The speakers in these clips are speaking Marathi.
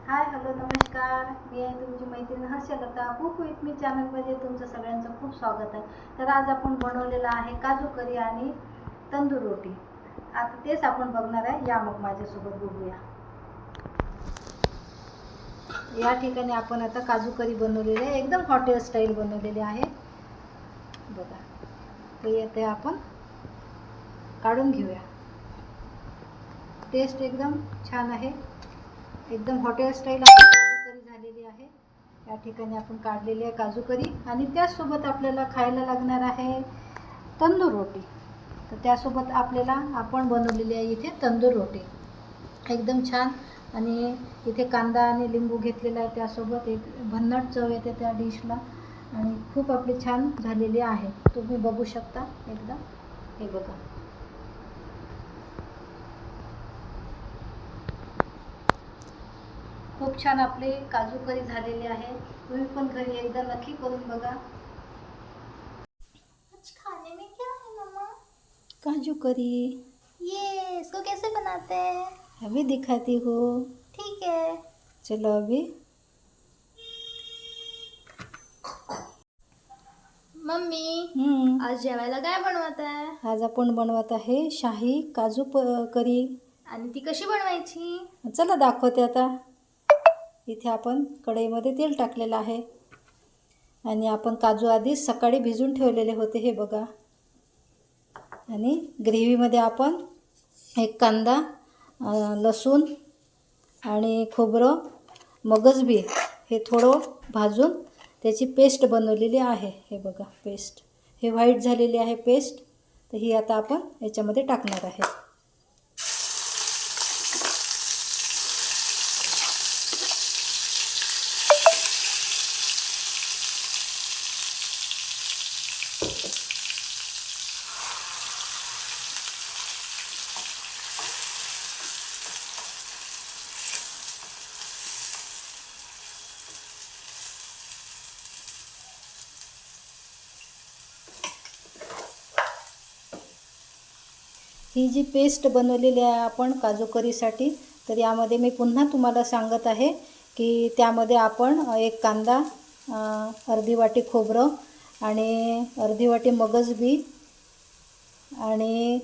हाय हॅलो नमस्कार, मी आहे तुमची मैत्रीण हर्षलता. कुक विथ मी चॅनलमध्ये तुमचं सगळ्यांचं खूप स्वागत आहे. तर आज आपण बनवलेलं आहे काजू करी आणि तंदूर रोटी. आता तेच आपण बघणार आहे. या मग माझ्यासोबत बघूया. या ठिकाणी आपण आता काजू करी बनवलेली आहे, एकदम हॉटेल स्टाईल बनवलेली आहे बघा. तर येथे आपण काढून घेऊया. टेस्ट एकदम छान आहे, एकदम हॉटेल स्टाईल काजू करी झालेली आहे. या ठिकाणी आपण काढलेली आहे काजू करी आणि त्यासोबत आपल्याला खायला लागणार आहे तंदूर रोटी. तर त्यासोबत आपल्याला आपण बनवलेली आहे इथे तंदूर रोटी, एकदम छान. आणि इथे कांदा आणि लिंबू घेतलेला आहे, त्यासोबत एक भन्नाट चव येते त्या डिशला आणि खूप आपली छान झालेली आहे. तुम्ही बघू शकता एकदा, हे बघा. खूप छान आपली काजू करी झालेली आहे. तुम्ही पण घरी एकदा नक्की करून बघा. आज खाने में क्या है मम्मा? काजू करी. ये इसको कैसे बनाते हैं? अभी दिखाती हूँ. ठीक है. चलो अभी. मम्मी आज जेवायला काय बनवत आहे? आज आपण बनवत आहे शाही काजू करी. आणि ती कशी बनवायची? चला दाखवते आता. इथे आपण कढईमध्ये तेल टाकलेलं आहे आणि आपण काजू आधी सकाळी भिजून ठेवलेले होते, हे बघा. आणि ग्रेव्हीमध्ये आपण एक कांदा, लसूण आणि खोबरं, मगज बी हे थोडं भाजून त्याची पेस्ट बनवलेली आहे, हे बघा पेस्ट. हे व्हाईट झालेली आहे पेस्ट. तर ही आता आपण याच्यामध्ये टाकणार आहे. ही जी पेस्ट बनवलेली आहे आपण काजू करीसाठी, तर यामध्ये मी पुन्हा तुम्हाला सांगत आहे की त्यामध्ये आपण एक कांदा, अर्धी वाटी खोबरं आणि अर्धी वाटी मगज बी आणि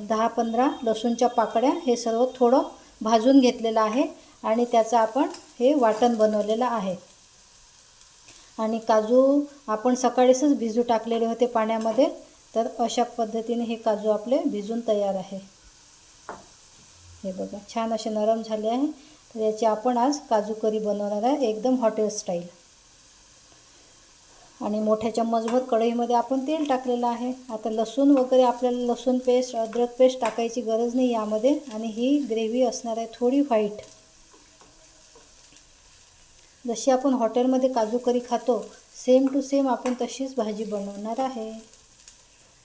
10-15 लसूणच्या पाकळ्या हे सर्व थोडं भाजून घेतलेलं आहे आणि त्याचं आपण हे वाटण बनवलेलं आहे. आणि काजू आपण सकाळीच भिजू टाकलेले होते पाण्यामध्ये. तर अशा पद्धतीने हे काजू आपले भिजून तयार आहे. हे बघा छान असे नरम झाले आहे. तर याची आपण आज काजू करी बनवणार आहे, एकदम हॉटेल स्टाईल. आणि मोठ्या चम्मचभर कढईमध्ये आपण तेल टाकलेलं आहे. आता लसूण वगैरे आपल्याला लसूण पेस्ट, अद्रक पेस्ट टाकायची गरज नाही यामध्ये. आणि ही ग्रेव्ही असणार आहे थोडी व्हाईट, जशी आपण हॉटेलमध्ये काजू करी खातो सेम टू सेम आपण तशीच भाजी बनवणार आहे.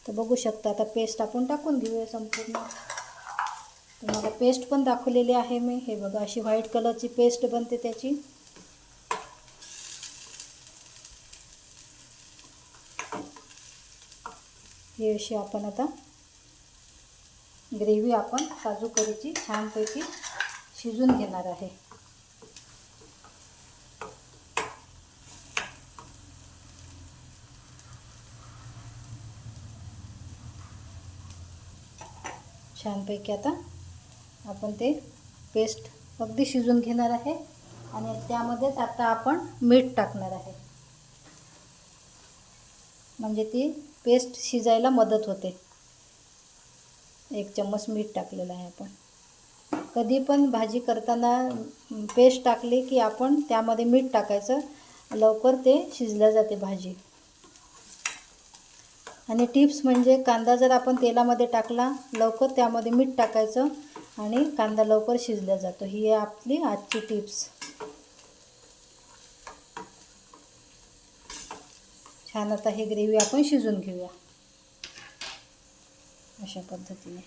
तर बघू शकता. आता पेस्ट आपण टाकून घेऊया संपूर्ण. तुम्हाला पेस्ट पण दाखवलेली आहे मी. हे बघा अशी व्हाईट कलरची पेस्ट बनते त्याची. ही अशी आपण आता ग्रेव्ही आपण काजू करीची छानपैकी शिजून घेणार आहे. छानपैकी आता आपण ते पेस्ट अगदी शिजून घेणार आहे आणि त्यामध्येच आता आपण मीठ टाकणार आहे, म्हणजे ती पेस्ट शिजायला मदत होते. 1 चम्मच मीठ टाकलेलं आहे आपण. कधी पण भाजी करताना पेस्ट टाकली की आपण त्यामध्ये मीठ टाकायचं, लवकर ते शिजल्या जाते भाजी. आणि टिप्स म्हणजे कांदा जर आपण तेलामध्ये टाकला लवकर त्यामध्ये मीठ टाकायचं आणि कांदा लवकर शिजला जातो. ही आहे आपली आजची टिप्स. छान आता ही ग्रेव्ही आपण शिजून घेऊया अशा पद्धतीने.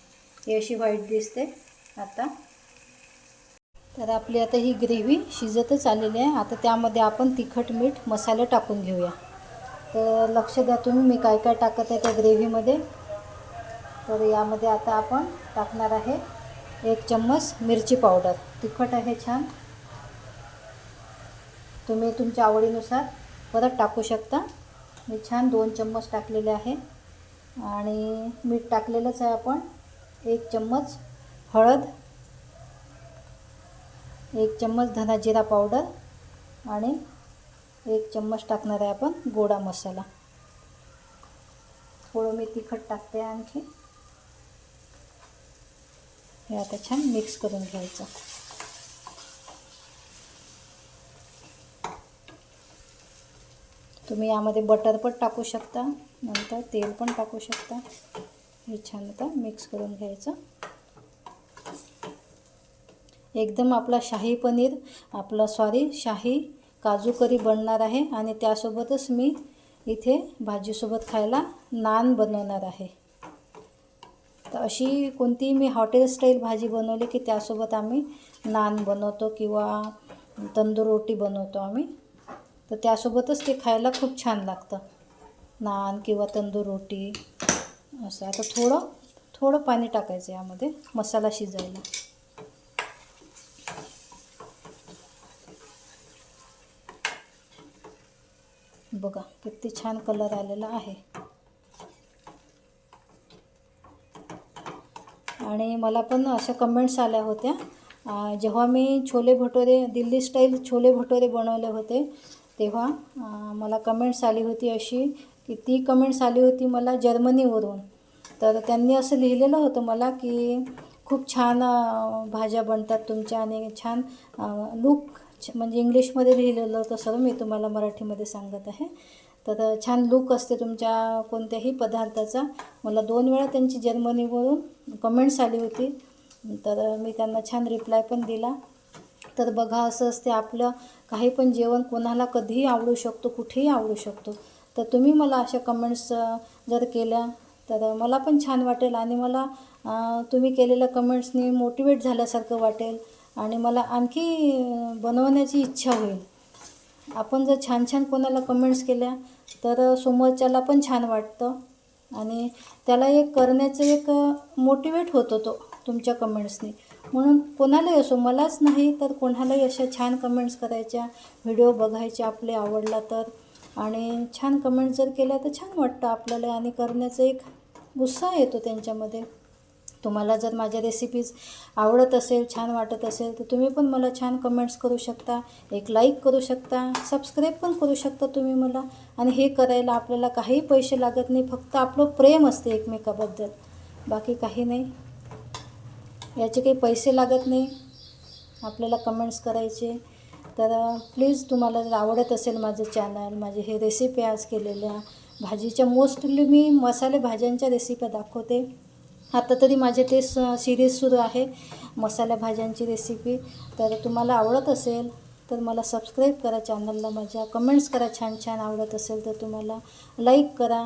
ही अशी व्हाईट दिसते आता. तर आपली आता ही ग्रेव्ही शिजतच आलेली आहे. आता त्यामध्ये आपण तिखट मीठ मसाले टाकून घेऊया. तर लक्ष द्या तुम्ही मी काय काय टाकत आहे त्या ग्रेव्हीमध्ये. तर यामध्ये आता आपण टाकणार आहे 1 चम्मच मिरची पावडर, तिखट आहे छान. तुम्ही तुमच्या आवडीनुसार परत टाकू शकता. मी छान 2 चम्मच टाकलेले आहे आणि मीठ टाकलेलंच आहे आपण. 1 चम्मच हळद, 1 चम्मच धना जिरा पावडर आणि 1 चम्मच टाकणार आहे आपण गोडा मसाला. थोडं मी तिखट टाकते आणखी. हे आता छान मिक्स करून घ्यायचं. तुम्ही यामध्ये बटर पण टाकू शकता, नंतर तेल पण टाकू शकता. हे छान आता मिक्स करून घ्यायचं. एकदम आपला शाही पनीर शाही काजू करी बनणार आहे आणि त्यासोबतच मी इथे भाजीसोबत खायला नान बनवणार आहे. तर अशी कोणती मी हॉटेल स्टाईल भाजी बनवली की त्यासोबत आम्ही नान बनवतो किंवा तंदूर रोटी बनवतो आम्ही. तर त्यासोबतच ते खायला खूप छान लागतं, नान किंवा तंदूर रोटी असं. आता थोडं पाणी टाकायचं यामध्ये मसाला शिजायला. बघा किती छान कलर आलेला आहे. आणि मला पण अशा कमेंट्स आल्या होत्या जेव्हा मी दिल्ली स्टाईल छोले भटोरे बनवले होते तेव्हा मला कमेंट्स आली होती अशी की ती कमेंट्स आली होती मला जर्मनीवरून. तर त्यांनी असं लिहिलेलं होतं मला की खूप छान भाज्या बनतात तुमच्या आणि छान लूक, म्हणजे इंग्लिशमध्ये लिहिलेलं होतं सर्व, मी तुम्हाला मराठीमध्ये सांगत आहे. तर छान लूक असते तुमच्या कोणत्याही पदार्थाचा. मला 2 वेळा त्यांची जर्मनीवरून कमेंट्स आली होती. तर मी त्यांना छान रिप्लाय पण दिला. तर बघा असं असते आपलं काही पण जेवण कोणाला कधीही आवडू शकतो, कुठेही आवडू शकतो. तर तुम्ही मला अशा कमेंट्स जर केल्या तर मला पण छान वाटेल आणि मला तुम्ही केलेल्या कमेंट्सनी मोटिवेट झाल्यासारखं वाटेल आणि मला आणखी बनवण्याची इच्छा होईल. आपण जर छान छान कोणाला कमेंट्स केल्या तर समोरच्याला पण छान वाटतं आणि त्याला एक करण्याचं एक मोटिवेट होतो तो तुमच्या कमेंट्सनी. म्हणून कोणालाही असो, मलाच नाही तर कोणालाही अशा छान कमेंट्स करायच्या, व्हिडिओ बघायचे आपले आवडला तर. आणि छान कमेंट्स जर केल्या तर छान वाटतं आपल्याला आणि करण्याचा एक उत्साह येतो त्यांच्यामध्ये. तुम्हाला जर माझ्या रेसिपीज आवडत असेल, छान वाटत असेल तर तुम्ही पण मला छान कमेंट्स करू शकता, एक लाईक करू शकता, सबस्क्राईब पण करू शकता तुम्ही मला. आणि हे करायला आपल्याला काही पैसे लागत नाही, फक्त आपलं प्रेम असते एकमेकाबद्दल, बाकी काही नाही. याचे काही पैसे लागत नाही आपल्याला कमेंट्स करायचे. तर प्लीज तुम्हाला जर आवडत असेल माझं चॅनल, माझे हे रेसिपी आज केलेल्या भाजीच्या, मोस्टली मी मसाले भाज्यांच्या रेसिपी दाखवते. आता तरी माझे ते सिरीज सुरू आहे मसाल्या भाज्यांची रेसिपी. तर तुम्हाला आवडत असेल तर मला सबस्क्राईब करा चॅनलला माझ्या, कमेंट्स करा छान छान, आवडत असेल तर तुम्हाला लाईक करा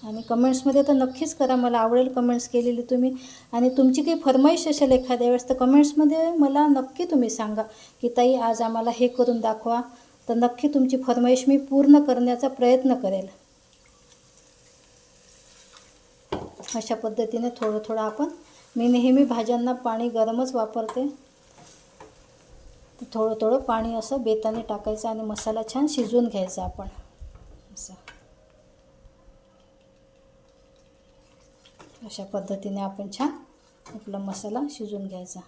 आणि कमेंट्समध्ये तर नक्कीच करा, मला आवडेल कमेंट्स केलेली तुम्ही. आणि तुमची काही फरमाईश असेल एखाद्या वेळेस तर कमेंट्समध्ये मला नक्की तुम्ही सांगा की ताई आज आम्हाला हे करून दाखवा. तर नक्की तुमची फरमाईश मी पूर्ण करण्याचा प्रयत्न करेल. अशा पद्धतीने थोडं मी नेहमी भाज्यांना पाणी गरमच वापरते. थोडं पाणी असं बेताने टाकायचं आणि मसाला छान शिजवून घ्यायचा आपण असं. अशा पद्धतीने आपण छान आपला मसाला शिजवून घ्यायचा.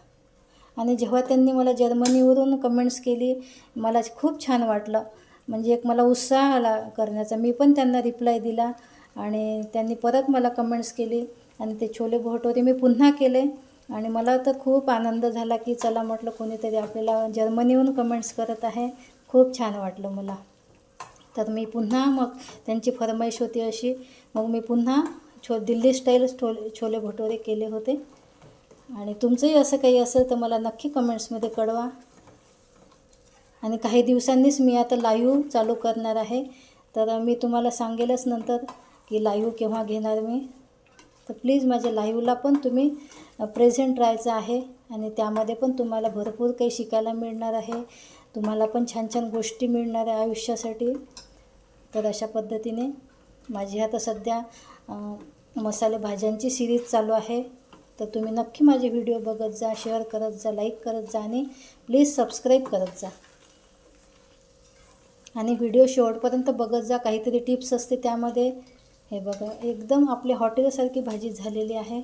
आणि जेव्हा त्यांनी मला जर्मनीवरून कमेंट्स केली मला खूप छान वाटलं, म्हणजे एक मला उत्साह आला करण्याचा. मी पण त्यांना रिप्लाय दिला आणि त्यांनी परत मला कमेंट्स केली आणि ते छोले भटोरे मी पुन्हा केले. आणि मला तर खूप आनंद झाला की चला म्हटलं कोणीतरी आपल्याला जर्मनीहून कमेंट्स करत आहे, खूप छान वाटलं मला. तर मी पुन्हा मग त्यांची फरमाईश होती अशी, मग मी पुन्हा दिल्ली स्टाईल छोले भटोरे केले होते. आणि तुमचंही असं काही असेल तर मला नक्की कमेंट्समध्ये कळवा. आणि काही दिवसांनीच मी आता लाईव्ह चालू करणार आहे, तर मी तुम्हाला सांगेलच नंतर की लाईव्ह केव्हा घेणार मी. तर प्लीज माझ्या लाईव्हला पण तुम्ही प्रेझेंट राहायचं आहे आणि त्यामध्ये पण तुम्हाला भरपूर काही शिकायला मिळणार आहे, तुम्हाला पण छान छान गोष्टी मिळणार आहे आयुष्यासाठी. तर अशा पद्धतीने माझी आता सध्या मसाले भाज्यांची सिरीज चालू आहे. तर तुम्ही नक्की माझे व्हिडिओ बघत जा, शेअर करत जा, लाईक करत जा आणि प्लीज सबस्क्राईब करत जा. आणि व्हिडिओ शेवटपर्यंत बघत जा, काहीतरी टिप्स असते त्यामध्ये. हे बघा, एकदम आपली हॉटेलसारखी भाजी झालेली आहे.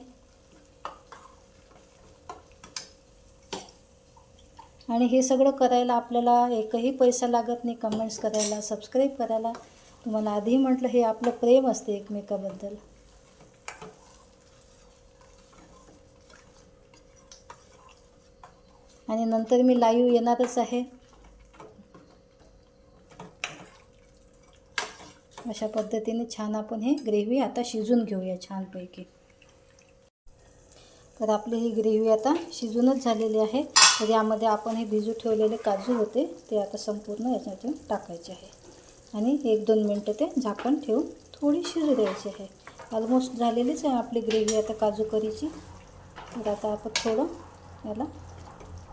आणि हे सगळं करायला आपल्याला एकही पैसा लागत नाही. कमेंट्स करायला, सबस्क्राईब करायला. तुम्हाला आधी म्हटलं, हे आपलं प्रेम असते एकमेकाबद्दल. आणि नंतर मी लाईव्ह येणारच आहे. अशा पद्धतीने छान आपण हे ग्रेव्ही आता शिजून घेऊया छानपैकी. तर आपली ही ग्रेव्ही आता शिजूनच झालेली आहे. तर यामध्ये आपण हे भिजू ठेवलेले काजू होते ते आता संपूर्ण याच्यातून टाकायचे आहे. आणि 1-2 मिनटं ते झाकण ठेवून थोडी शिजू द्यायची आहे. ऑलमोस्ट झालेलीच आहे आपली ग्रेव्ही आता काजू करीची. तर आता आपण थोडं याला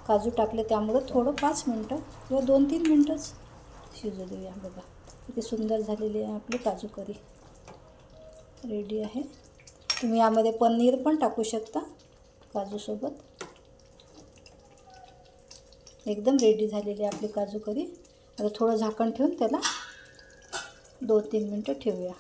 काजू टाकले त्यामुळं थोडं 5 मिनटं किंवा 2-3 मिनटंच शिजू देऊया. बघा किती सुंदर झालेली आहे आपली काजू करी. रेडी आहे. तुम्ही यामध्ये पनीर पण टाकू शकता काजूसोबत. एकदम रेडी झालेली आहे आपली काजू करी. आता थोडं झाकण ठेवून त्याला 2-3 मिनटं ठेवूया.